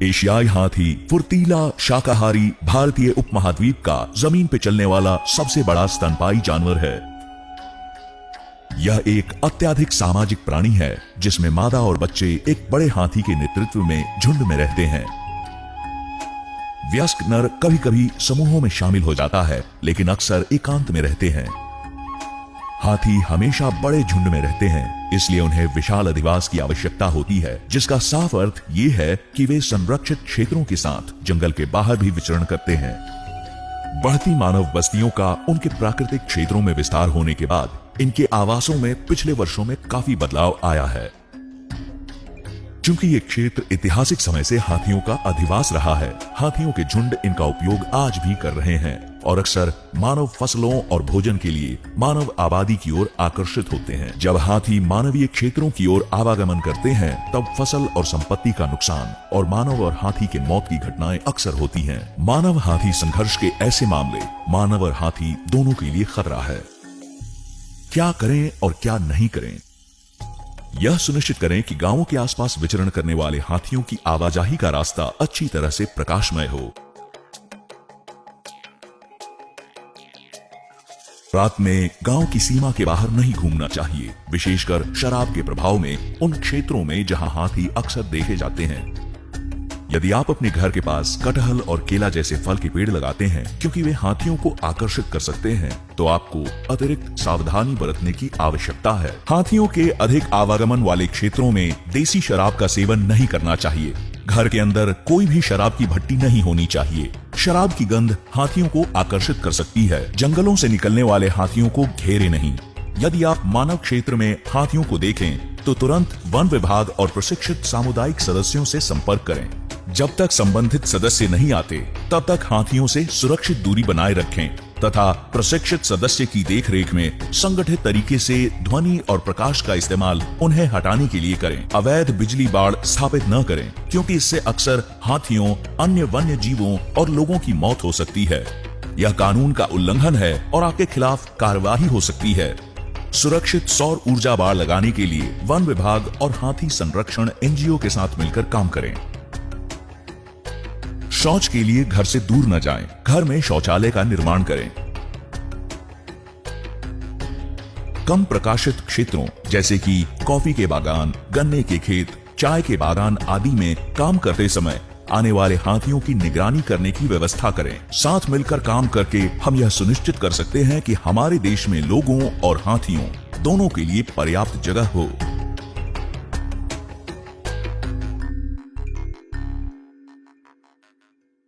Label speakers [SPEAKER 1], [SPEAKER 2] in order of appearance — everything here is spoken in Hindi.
[SPEAKER 1] एशियाई हाथी फुर्तीला शाकाहारी भारतीय उपमहाद्वीप का जमीन पे चलने वाला सबसे बड़ा स्तनपायी जानवर है। यह एक अत्यधिक सामाजिक प्राणी है जिसमें मादा और बच्चे एक बड़े हाथी के नेतृत्व में झुंड में रहते हैं। वयस्क नर कभी कभी समूहों में शामिल हो जाता है, लेकिन अक्सर एकांत में रहते हैं। हाथी हमेशा बड़े झुंड में रहते हैं, इसलिए उन्हें विशाल अधिवास की आवश्यकता होती है, जिसका साफ अर्थ ये है कि वे संरक्षित क्षेत्रों के साथ जंगल के बाहर भी विचरण करते हैं। बढ़ती मानव बस्तियों का उनके प्राकृतिक क्षेत्रों में विस्तार होने के बाद इनके आवासों में पिछले वर्षों में काफी बदलाव आया है। चूंकि ये क्षेत्र ऐतिहासिक समय से हाथियों का अधिवास रहा है, हाथियों के झुंड इनका उपयोग आज भी कर रहे हैं और अक्सर मानव फसलों और भोजन के लिए मानव आबादी की ओर आकर्षित होते हैं। जब हाथी मानवीय क्षेत्रों की ओर आवागमन करते हैं, तब फसल और संपत्ति का नुकसान और मानव और हाथी के मौत की घटनाएं अक्सर होती हैं। मानव हाथी संघर्ष के ऐसे मामले मानव और हाथी दोनों के लिए खतरा है। क्या करें और क्या नहीं करें? यह सुनिश्चित करें कि गांवों के आसपास विचरण करने वाले हाथियों की आवाजाही का रास्ता अच्छी तरह से प्रकाशमय हो। रात में गांव की सीमा के बाहर नहीं घूमना चाहिए, विशेषकर शराब के प्रभाव में उन क्षेत्रों में जहां हाथी अक्सर देखे जाते हैं। यदि आप अपने घर के पास कटहल और केला जैसे फल के पेड़ लगाते हैं, क्योंकि वे हाथियों को आकर्षित कर सकते हैं, तो आपको अतिरिक्त सावधानी बरतने की आवश्यकता है। हाथियों के अधिक आवागमन वाले क्षेत्रों में देसी शराब का सेवन नहीं करना चाहिए। घर के अंदर कोई भी शराब की भट्टी नहीं होनी चाहिए। शराब की गंध हाथियों को आकर्षित कर सकती है। जंगलों से निकलने वाले हाथियों को घेरे नहीं। यदि आप मानव क्षेत्र में हाथियों को देखें, तो तुरंत वन विभाग और प्रशिक्षित सामुदायिक सदस्यों से संपर्क करें। जब तक संबंधित सदस्य नहीं आते, तब तक हाथियों से सुरक्षित दूरी बनाए रखें तथा प्रशिक्षित सदस्य की देखरेख में संगठित तरीके से ध्वनि और प्रकाश का इस्तेमाल उन्हें हटाने के लिए करें। अवैध बिजली बाड़ स्थापित न करें, क्योंकि इससे अक्सर हाथियों, अन्य वन्य जीवों और लोगों की मौत हो सकती है। यह कानून का उल्लंघन है और आपके खिलाफ कार्रवाई हो सकती है। सुरक्षित सौर ऊर्जा बाड़ लगाने के लिए वन विभाग और हाथी संरक्षण एनजीओ के साथ मिलकर काम करें। शौच के लिए घर से दूर न जाएं, घर में शौचालय का निर्माण करें। कम प्रकाशित क्षेत्रों जैसे कि कॉफी के बागान, गन्ने के खेत, चाय के बागान आदि में काम करते समय आने वाले हाथियों की निगरानी करने की व्यवस्था करें। साथ मिलकर काम करके हम यह सुनिश्चित कर सकते हैं कि हमारे देश में लोगों और हाथियों दोनों के लिए पर्याप्त जगह हो।